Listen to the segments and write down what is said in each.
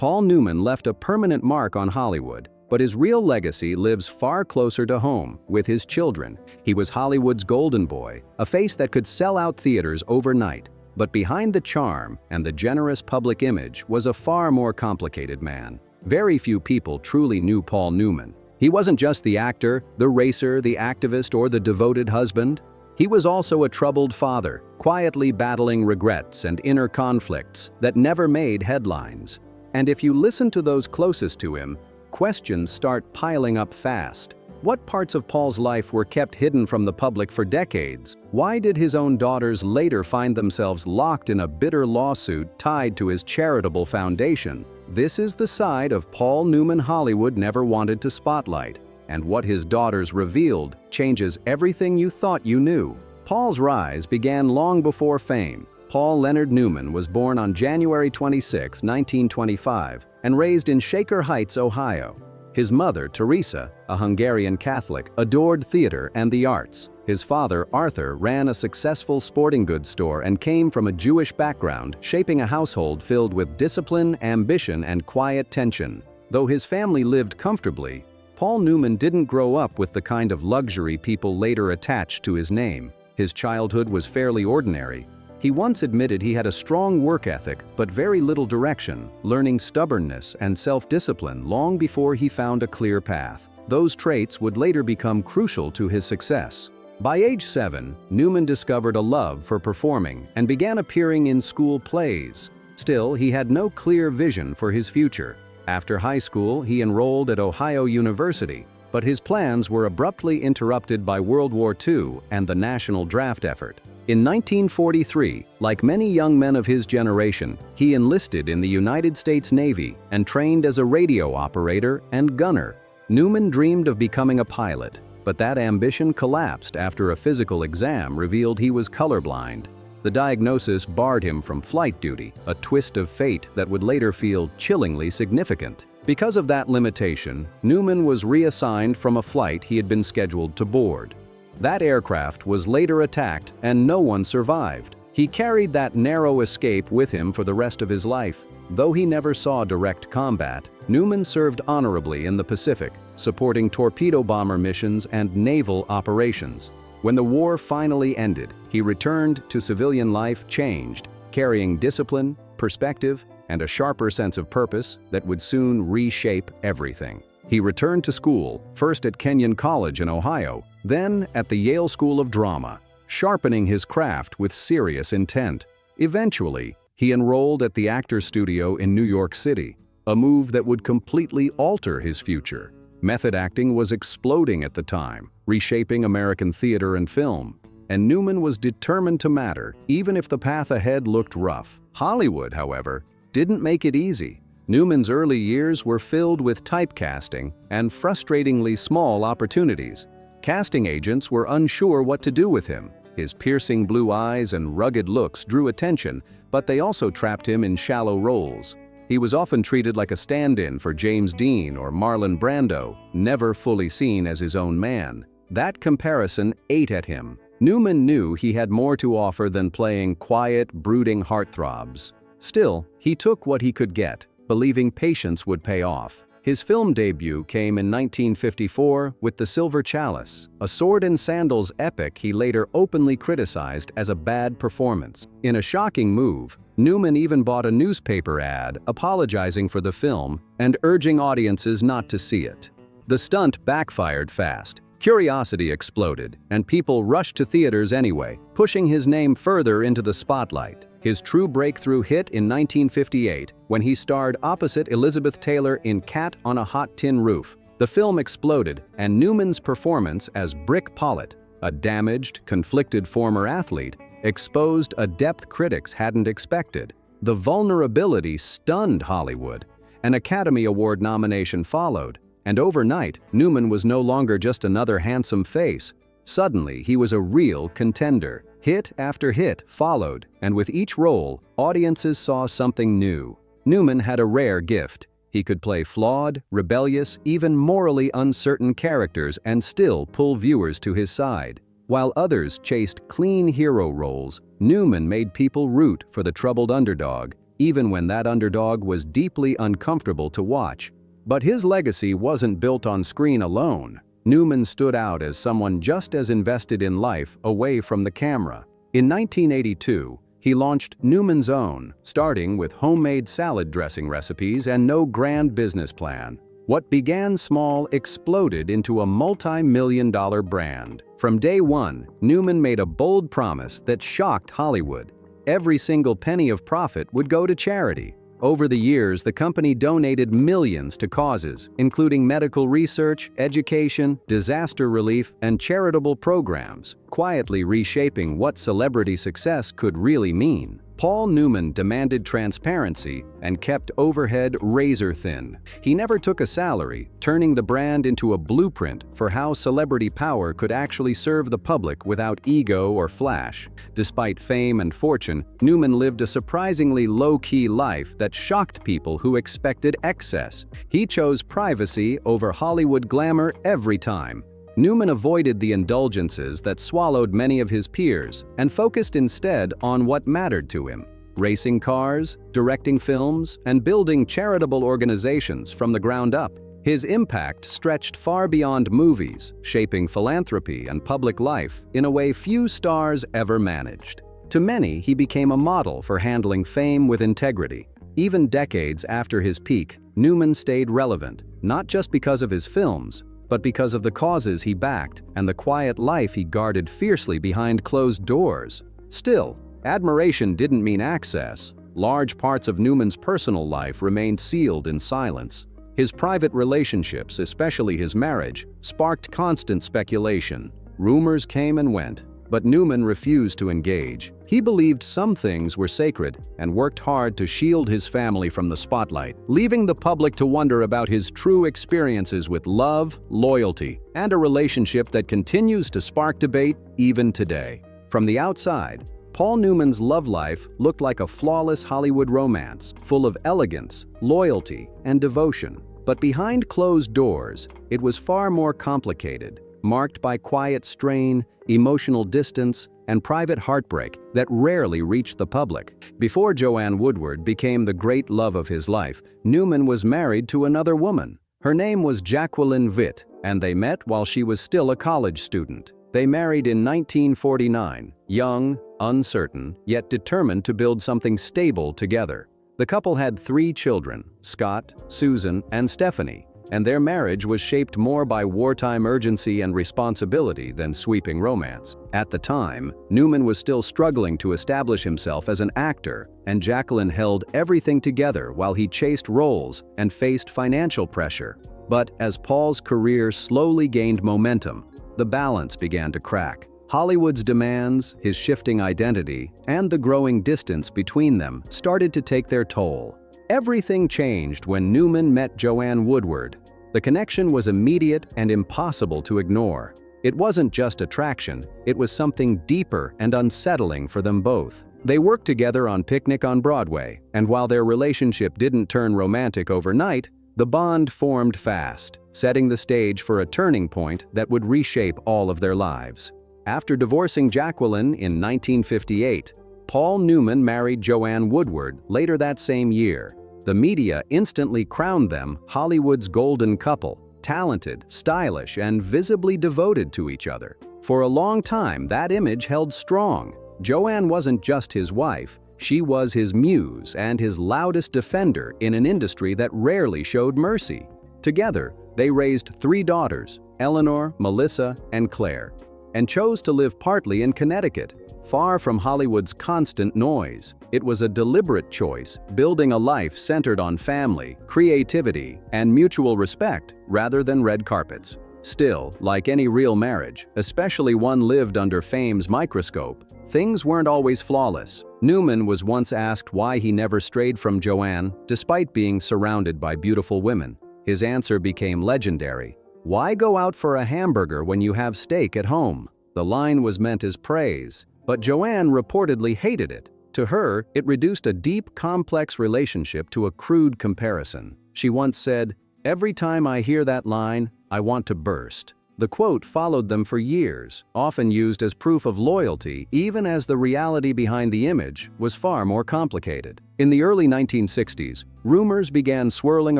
Paul Newman left a permanent mark on Hollywood, but his real legacy lives far closer to home, with his children. He was Hollywood's golden boy, a face that could sell out theaters overnight. But behind the charm and the generous public image was a far more complicated man. Very few people truly knew Paul Newman. He wasn't just the actor, the racer, the activist, or the devoted husband. He was also a troubled father, quietly battling regrets and inner conflicts that never made headlines. And if you listen to those closest to him, questions start piling up fast. What parts of Paul's life were kept hidden from the public for decades? Why did his own daughters later find themselves locked in a bitter lawsuit tied to his charitable foundation? This is the side of Paul Newman Hollywood never wanted to spotlight, and what his daughters revealed changes everything you thought you knew. Paul's rise began long before fame. Paul Leonard Newman was born on January 26, 1925, and raised in Shaker Heights, Ohio. His mother, Teresa, a Hungarian Catholic, adored theater and the arts. His father, Arthur, ran a successful sporting goods store and came from a Jewish background, shaping a household filled with discipline, ambition, and quiet tension. Though his family lived comfortably, Paul Newman didn't grow up with the kind of luxury people later attached to his name. His childhood was fairly ordinary. He once admitted he had a strong work ethic but very little direction, learning stubbornness and self-discipline long before he found a clear path. Those traits would later become crucial to his success. By age 7, Newman discovered a love for performing and began appearing in school plays. Still, he had no clear vision for his future. After high school, he enrolled at Ohio University, but his plans were abruptly interrupted by World War II and the national draft effort. In 1943, like many young men of his generation, he enlisted in the United States Navy and trained as a radio operator and gunner. Newman dreamed of becoming a pilot, but that ambition collapsed after a physical exam revealed he was colorblind. The diagnosis barred him from flight duty, a twist of fate that would later feel chillingly significant. Because of that limitation, Newman was reassigned from a flight he had been scheduled to board. That aircraft was later attacked and no one survived. He carried that narrow escape with him for the rest of his life. Though he never saw direct combat, Newman served honorably in the Pacific, supporting torpedo bomber missions and naval operations. When the war finally ended, he returned to civilian life changed, carrying discipline, perspective, and a sharper sense of purpose that would soon reshape everything. He returned to school, first at Kenyon College in Ohio, then at the Yale School of Drama, sharpening his craft with serious intent. Eventually, he enrolled at the Actors Studio in New York City, a move that would completely alter his future. Method acting was exploding at the time, reshaping American theater and film, and Newman was determined to matter, even if the path ahead looked rough. Hollywood, however, didn't make it easy. Newman's early years were filled with typecasting and frustratingly small opportunities. Casting agents were unsure what to do with him. His piercing blue eyes and rugged looks drew attention, but they also trapped him in shallow roles. He was often treated like a stand-in for James Dean or Marlon Brando, never fully seen as his own man. That comparison ate at him. Newman knew he had more to offer than playing quiet, brooding heartthrobs. Still, he took what he could get, believing patience would pay off. His film debut came in 1954 with The Silver Chalice, a sword and sandals epic he later openly criticized as a bad performance. In a shocking move, Newman even bought a newspaper ad apologizing for the film and urging audiences not to see it. The stunt backfired fast. Curiosity exploded, and people rushed to theaters anyway, pushing his name further into the spotlight. His true breakthrough hit in 1958 when he starred opposite Elizabeth Taylor in Cat on a Hot Tin Roof. The film exploded, and Newman's performance as Brick Pollitt, a damaged, conflicted former athlete, exposed a depth critics hadn't expected. The vulnerability stunned Hollywood. An Academy Award nomination followed, and overnight, Newman was no longer just another handsome face. Suddenly, he was a real contender. Hit after hit followed, and with each role, audiences saw something new. Newman had a rare gift. He could play flawed, rebellious, even morally uncertain characters and still pull viewers to his side. While others chased clean hero roles, Newman made people root for the troubled underdog, even when that underdog was deeply uncomfortable to watch. But his legacy wasn't built on screen alone. Newman stood out as someone just as invested in life away from the camera. In 1982, he launched Newman's Own, starting with homemade salad dressing recipes and no grand business plan. What began small exploded into a multi-million-dollar brand. From day one, Newman made a bold promise that shocked Hollywood. Every single penny of profit would go to charity. Over the years, the company donated millions to causes, including medical research, education, disaster relief, and charitable programs, quietly reshaping what celebrity success could really mean. Paul Newman demanded transparency and kept overhead razor-thin. He never took a salary, turning the brand into a blueprint for how celebrity power could actually serve the public without ego or flash. Despite fame and fortune, Newman lived a surprisingly low-key life that shocked people who expected excess. He chose privacy over Hollywood glamour every time. Newman avoided the indulgences that swallowed many of his peers and focused instead on what mattered to him: racing cars, directing films, and building charitable organizations from the ground up. His impact stretched far beyond movies, shaping philanthropy and public life in a way few stars ever managed. To many, he became a model for handling fame with integrity. Even decades after his peak, Newman stayed relevant, not just because of his films, but because of the causes he backed and the quiet life he guarded fiercely behind closed doors. Still, admiration didn't mean access. Large parts of Newman's personal life remained sealed in silence. His private relationships, especially his marriage, sparked constant speculation. Rumors came and went, but Newman refused to engage. He believed some things were sacred and worked hard to shield his family from the spotlight, leaving the public to wonder about his true experiences with love, loyalty, and a relationship that continues to spark debate even today. From the outside, Paul Newman's love life looked like a flawless Hollywood romance, full of elegance, loyalty, and devotion. But behind closed doors, it was far more complicated, marked by quiet strain, emotional distance, and private heartbreak that rarely reached the public. Before Joanne Woodward became the great love of his life, Newman was married to another woman. Her name was Jacqueline Vitt, and they met while she was still a college student. They married in 1949, young, uncertain, yet determined to build something stable together. The couple had 3 children, Scott, Susan, and Stephanie, and their marriage was shaped more by wartime urgency and responsibility than sweeping romance. At the time, Newman was still struggling to establish himself as an actor, and Jacqueline held everything together while he chased roles and faced financial pressure. But as Paul's career slowly gained momentum, the balance began to crack. Hollywood's demands, his shifting identity, and the growing distance between them started to take their toll. Everything changed when Newman met Joanne Woodward. The connection was immediate and impossible to ignore. It wasn't just attraction, it was something deeper and unsettling for them both. They worked together on Picnic on Broadway, and while their relationship didn't turn romantic overnight, the bond formed fast, setting the stage for a turning point that would reshape all of their lives. After divorcing Jacqueline in 1958, Paul Newman married Joanne Woodward later that same year. The media instantly crowned them Hollywood's golden couple, talented, stylish, and visibly devoted to each other. For a long time, that image held strong. Joanne wasn't just his wife, she was his muse and his loudest defender in an industry that rarely showed mercy. Together, they raised 3 daughters, Eleanor, Melissa, and Claire, and chose to live partly in Connecticut, far from Hollywood's constant noise. It was a deliberate choice, building a life centered on family, creativity, and mutual respect rather than red carpets. Still, like any real marriage, especially one lived under fame's microscope, things weren't always flawless. Newman was once asked why he never strayed from Joanne, despite being surrounded by beautiful women. His answer became legendary: "Why go out for a hamburger when you have steak at home?" The line was meant as praise, but Joanne reportedly hated it. To her, it reduced a deep, complex relationship to a crude comparison. She once said, "Every time I hear that line, I want to burst." The quote followed them for years, often used as proof of loyalty, even as the reality behind the image was far more complicated. In the early 1960s, rumors began swirling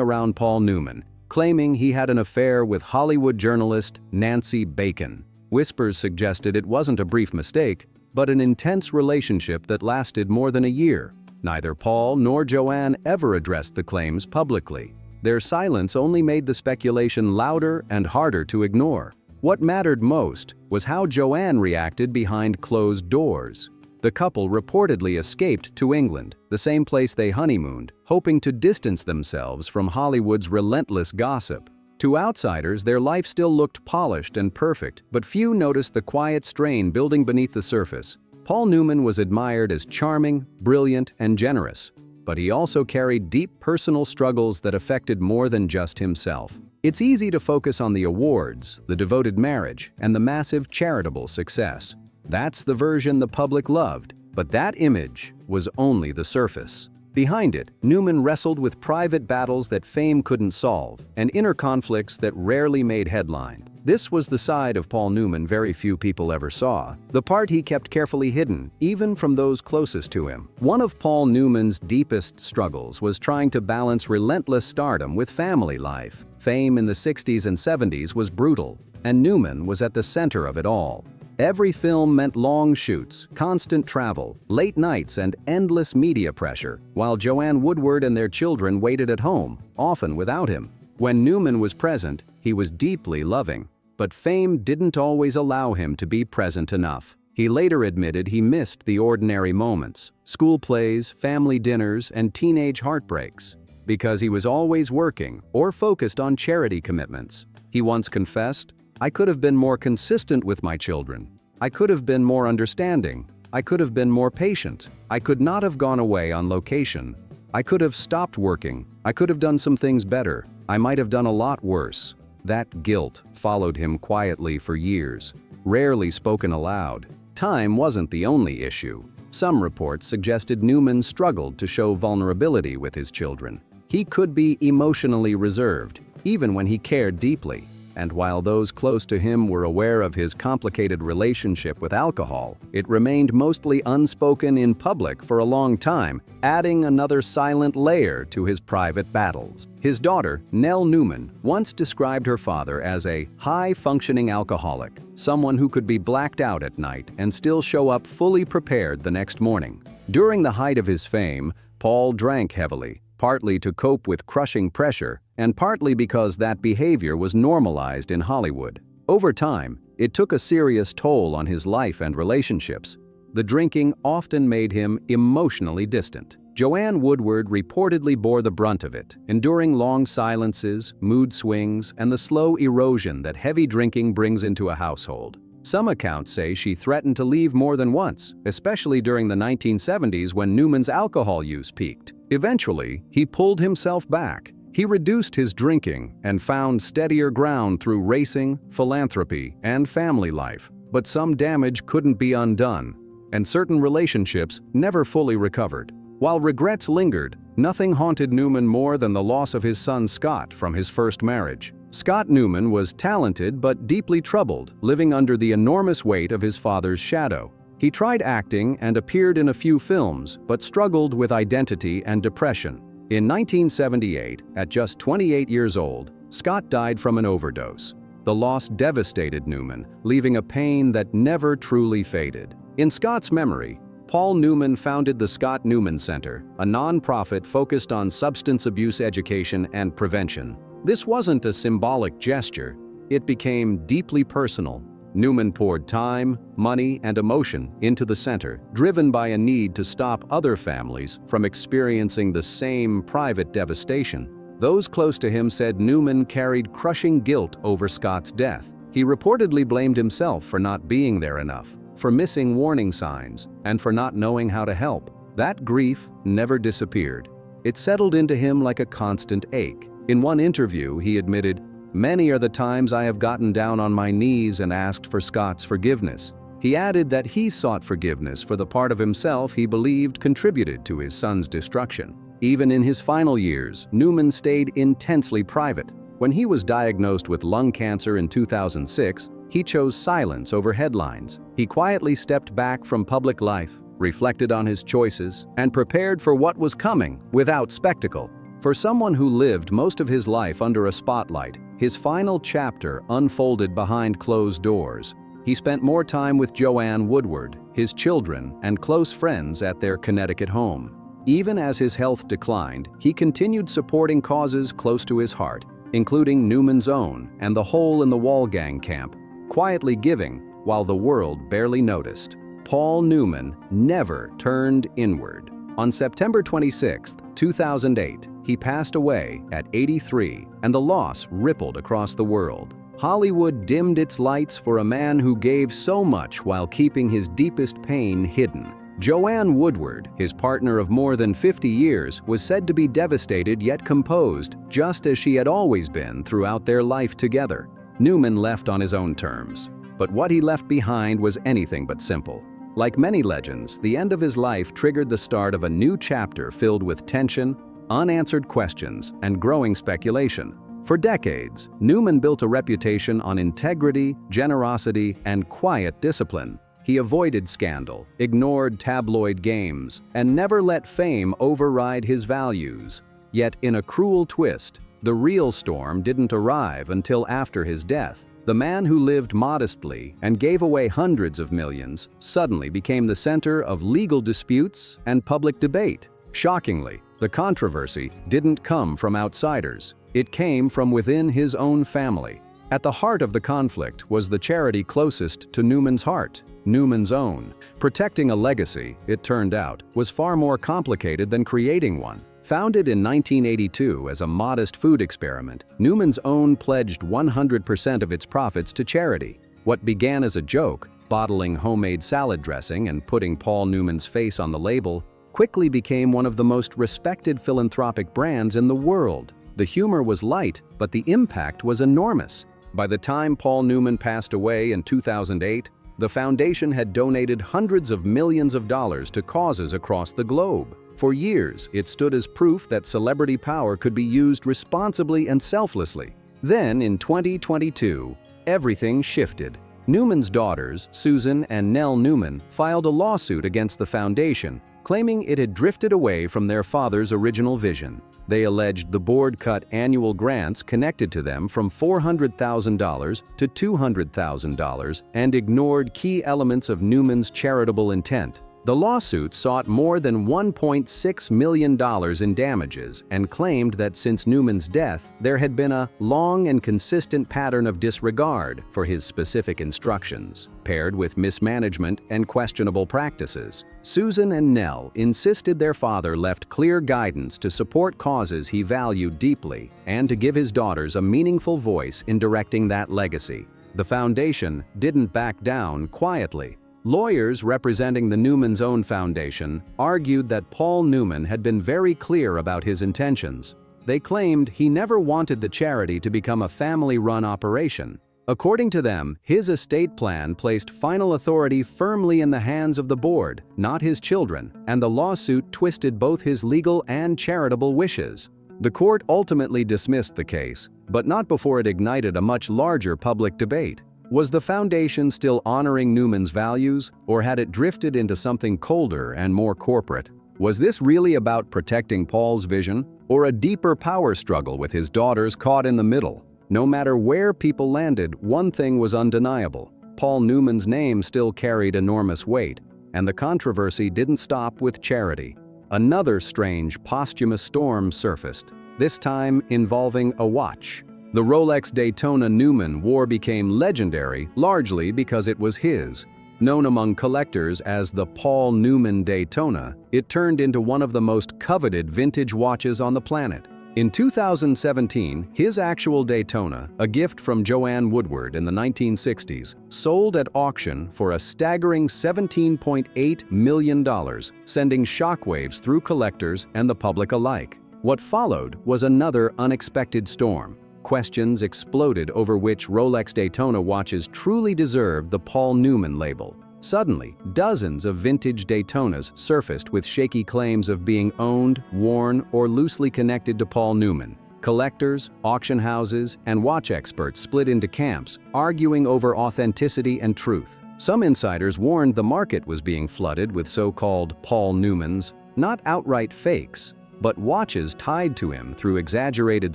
around Paul Newman, claiming he had an affair with Hollywood journalist Nancy Bacon. Whispers suggested it wasn't a brief mistake, but an intense relationship that lasted more than a year. Neither Paul nor Joanne ever addressed the claims publicly. Their silence only made the speculation louder and harder to ignore. What mattered most was how Joanne reacted behind closed doors. The couple reportedly escaped to England, the same place they honeymooned, hoping to distance themselves from Hollywood's relentless gossip. To outsiders, their life still looked polished and perfect, but few noticed the quiet strain building beneath the surface. Paul Newman was admired as charming, brilliant, and generous, but he also carried deep personal struggles that affected more than just himself. It's easy to focus on the awards, the devoted marriage, and the massive charitable success. That's the version the public loved, but that image was only the surface. Behind it, Newman wrestled with private battles that fame couldn't solve, and inner conflicts that rarely made headlines. This was the side of Paul Newman very few people ever saw, the part he kept carefully hidden, even from those closest to him. One of Paul Newman's deepest struggles was trying to balance relentless stardom with family life. Fame in the 60s and 70s was brutal, and Newman was at the center of it all. Every film meant long shoots, constant travel, late nights, and endless media pressure, while Joanne Woodward and their children waited at home, often without him. When Newman was present, he was deeply loving, but fame didn't always allow him to be present enough. He later admitted he missed the ordinary moments, school plays, family dinners, and teenage heartbreaks, because he was always working or focused on charity commitments. He once confessed, "I could have been more consistent with my children. I could have been more understanding. I could have been more patient. I could not have gone away on location. I could have stopped working. I could have done some things better. I might have done a lot worse." That guilt followed him quietly for years, rarely spoken aloud. Time wasn't the only issue. Some reports suggested Newman struggled to show vulnerability with his children. He could be emotionally reserved, even when he cared deeply. And while those close to him were aware of his complicated relationship with alcohol, it remained mostly unspoken in public for a long time, adding another silent layer to his private battles. His daughter, Nell Newman, once described her father as a high-functioning alcoholic, someone who could be blacked out at night and still show up fully prepared the next morning. During the height of his fame, Paul drank heavily, partly to cope with crushing pressure, and partly because that behavior was normalized in Hollywood. Over time, it took a serious toll on his life and relationships. The drinking often made him emotionally distant. Joanne Woodward reportedly bore the brunt of it, enduring long silences, mood swings, and the slow erosion that heavy drinking brings into a household. Some accounts say she threatened to leave more than once, especially during the 1970s when Newman's alcohol use peaked. Eventually, he pulled himself back. He reduced his drinking and found steadier ground through racing, philanthropy, and family life. But some damage couldn't be undone, and certain relationships never fully recovered. While regrets lingered, nothing haunted Newman more than the loss of his son Scott from his first marriage. Scott Newman was talented but deeply troubled, living under the enormous weight of his father's shadow. He tried acting and appeared in a few films, but struggled with identity and depression. In 1978, at just 28 years old, Scott died from an overdose. The loss devastated Newman, leaving a pain that never truly faded. In Scott's memory, Paul Newman founded the Scott Newman Center, a nonprofit focused on substance abuse education and prevention. This wasn't a symbolic gesture, it became deeply personal. Newman poured time, money, and emotion into the center, driven by a need to stop other families from experiencing the same private devastation. Those close to him said Newman carried crushing guilt over Scott's death. He reportedly blamed himself for not being there enough, for missing warning signs, and for not knowing how to help. That grief never disappeared. It settled into him like a constant ache. In one interview, he admitted, "Many are the times I have gotten down on my knees and asked for Scott's forgiveness." He added that he sought forgiveness for the part of himself he believed contributed to his son's destruction. Even in his final years, Newman stayed intensely private. When he was diagnosed with lung cancer in 2006, he chose silence over headlines. He quietly stepped back from public life, reflected on his choices, and prepared for what was coming without spectacle. For someone who lived most of his life under a spotlight, his final chapter unfolded behind closed doors. He spent more time with Joanne Woodward, his children, and close friends at their Connecticut home. Even as his health declined, he continued supporting causes close to his heart, including Newman's Own and the Hole in the Wall Gang camp, quietly giving while the world barely noticed. Paul Newman never turned inward. On September 26, 2008, he passed away at 83, and the loss rippled across the world. Hollywood dimmed its lights for a man who gave so much while keeping his deepest pain hidden. Joanne Woodward, his partner of more than 50 years, was said to be devastated yet composed, just as she had always been throughout their life together. Newman left on his own terms, but what he left behind was anything but simple. Like many legends, the end of his life triggered the start of a new chapter filled with tension, unanswered questions, and growing speculation. For decades, Newman built a reputation on integrity, generosity, and quiet discipline. He avoided scandal, ignored tabloid games, and never let fame override his values. Yet, in a cruel twist, the real storm didn't arrive until after his death. The man who lived modestly and gave away hundreds of millions suddenly became the center of legal disputes and public debate. Shockingly, the controversy didn't come from outsiders. It came from within his own family. At the heart of the conflict was the charity closest to Newman's heart, Newman's Own. Protecting a legacy, it turned out, was far more complicated than creating one. Founded in 1982 as a modest food experiment, Newman's Own pledged 100% of its profits to charity. What began as a joke, bottling homemade salad dressing and putting Paul Newman's face on the label, quickly became one of the most respected philanthropic brands in the world. The humor was light, but the impact was enormous. By the time Paul Newman passed away in 2008, the foundation had donated hundreds of millions of dollars to causes across the globe. For years, it stood as proof that celebrity power could be used responsibly and selflessly. Then, in 2022, everything shifted. Newman's daughters, Susan and Nell Newman, filed a lawsuit against the foundation, claiming it had drifted away from their father's original vision. They alleged the board cut annual grants connected to them from $400,000 to $200,000 and ignored key elements of Newman's charitable intent. The lawsuit sought more than $1.6 million in damages and claimed that since Newman's death, there had been a long and consistent pattern of disregard for his specific instructions, paired with mismanagement and questionable practices. Susan and Nell insisted their father left clear guidance to support causes he valued deeply and to give his daughters a meaningful voice in directing that legacy. The foundation didn't back down quietly. Lawyers representing the Newman's Own Foundation argued that Paul Newman had been very clear about his intentions. They claimed he never wanted the charity to become a family-run operation. According to them, his estate plan placed final authority firmly in the hands of the board, not his children, and the lawsuit twisted both his legal and charitable wishes. The court ultimately dismissed the case, but not before it ignited a much larger public debate. Was the foundation still honoring Newman's values, or had it drifted into something colder and more corporate? Was this really about protecting Paul's vision, or a deeper power struggle with his daughters caught in the middle? No matter where people landed, one thing was undeniable. Paul Newman's name still carried enormous weight, and the controversy didn't stop with charity. Another strange posthumous storm surfaced, this time involving a watch. The Rolex Daytona Newman wore became legendary largely because it was his. Known among collectors as the Paul Newman Daytona, it turned into one of the most coveted vintage watches on the planet. In 2017, his actual Daytona, a gift from Joanne Woodward in the 1960s, sold at auction for a staggering $17.8 million, sending shockwaves through collectors and the public alike. What followed was another unexpected storm. Questions exploded over which Rolex Daytona watches truly deserved the Paul Newman label. Suddenly, dozens of vintage Daytonas surfaced with shaky claims of being owned, worn, or loosely connected to Paul Newman. Collectors, auction houses, and watch experts split into camps, arguing over authenticity and truth. Some insiders warned the market was being flooded with so-called Paul Newmans, not outright fakes, but watches tied to him through exaggerated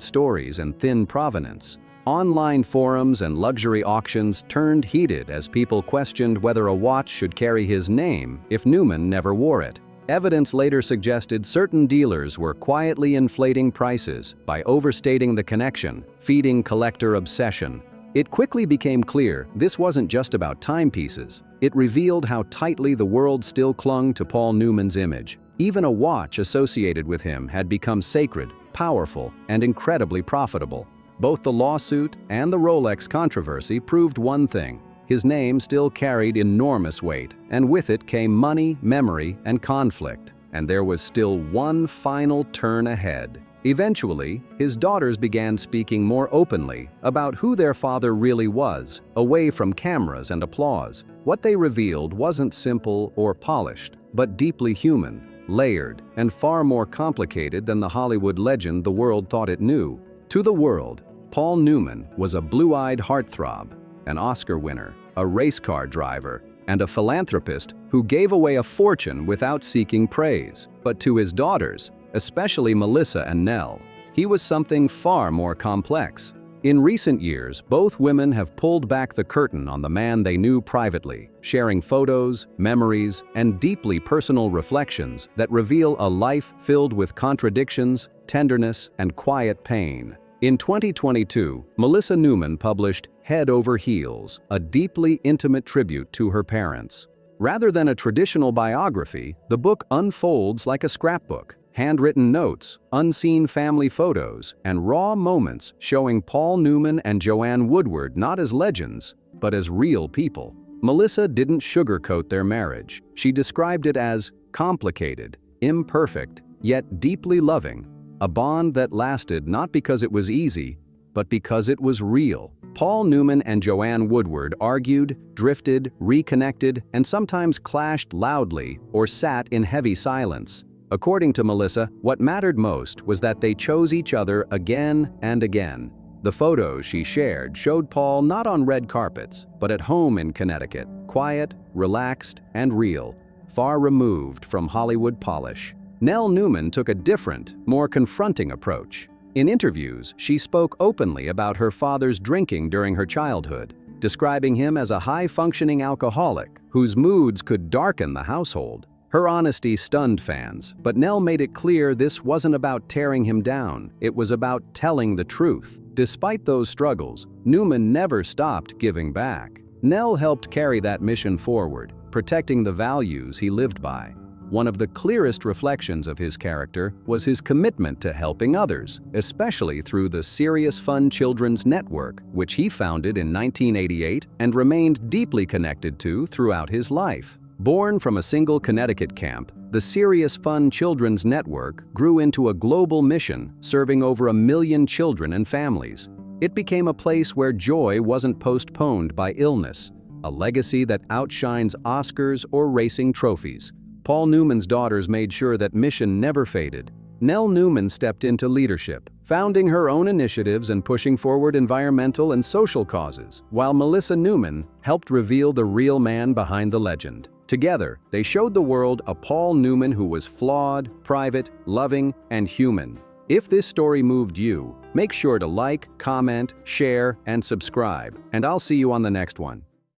stories and thin provenance. Online forums and luxury auctions turned heated as people questioned whether a watch should carry his name if Newman never wore it. Evidence later suggested certain dealers were quietly inflating prices by overstating the connection, feeding collector obsession. It quickly became clear this wasn't just about timepieces. It revealed how tightly the world still clung to Paul Newman's image. Even a watch associated with him had become sacred, powerful, and incredibly profitable. Both the lawsuit and the Rolex controversy proved one thing: his name still carried enormous weight, and with it came money, memory, and conflict. And there was still one final turn ahead. Eventually, his daughters began speaking more openly about who their father really was, away from cameras and applause. What they revealed wasn't simple or polished, but deeply human, layered, and far more complicated than the Hollywood legend the world thought it knew. To the world, Paul Newman was a blue-eyed heartthrob, an Oscar winner, a race car driver, and a philanthropist who gave away a fortune without seeking praise. But to his daughters, especially Melissa and Nell, he was something far more complex. In recent years, both women have pulled back the curtain on the man they knew privately, sharing photos, memories, and deeply personal reflections that reveal a life filled with contradictions, tenderness, and quiet pain. In 2022, Melissa Newman published Head Over Heels, a deeply intimate tribute to her parents. Rather than a traditional biography, the book unfolds like a scrapbook. Handwritten notes, unseen family photos, and raw moments showing Paul Newman and Joanne Woodward not as legends, but as real people. Melissa didn't sugarcoat their marriage. She described it as complicated, imperfect, yet deeply loving, a bond that lasted not because it was easy, but because it was real. Paul Newman and Joanne Woodward argued, drifted, reconnected, and sometimes clashed loudly or sat in heavy silence. According to Melissa, what mattered most was that they chose each other again and again. The photos she shared showed Paul not on red carpets, but at home in Connecticut, quiet, relaxed, and real, far removed from Hollywood polish. Nell Newman took a different, more confronting approach. In interviews, she spoke openly about her father's drinking during her childhood, describing him as a high-functioning alcoholic whose moods could darken the household. Her honesty stunned fans, but Nell made it clear this wasn't about tearing him down, it was about telling the truth. Despite those struggles, Newman never stopped giving back. Nell helped carry that mission forward, protecting the values he lived by. One of the clearest reflections of his character was his commitment to helping others, especially through the Serious Fun Children's Network, which he founded in 1988 and remained deeply connected to throughout his life. Born from a single Connecticut camp, the Serious Fun Children's Network grew into a global mission serving over 1 million children and families. It became a place where joy wasn't postponed by illness, a legacy that outshines Oscars or racing trophies. Paul Newman's daughters made sure that mission never faded. Nell Newman stepped into leadership, founding her own initiatives and pushing forward environmental and social causes, while Melissa Newman helped reveal the real man behind the legend. Together, they showed the world a Paul Newman who was flawed, private, loving, and human. If this story moved you, make sure to like, comment, share, and subscribe, and I'll see you on the next one.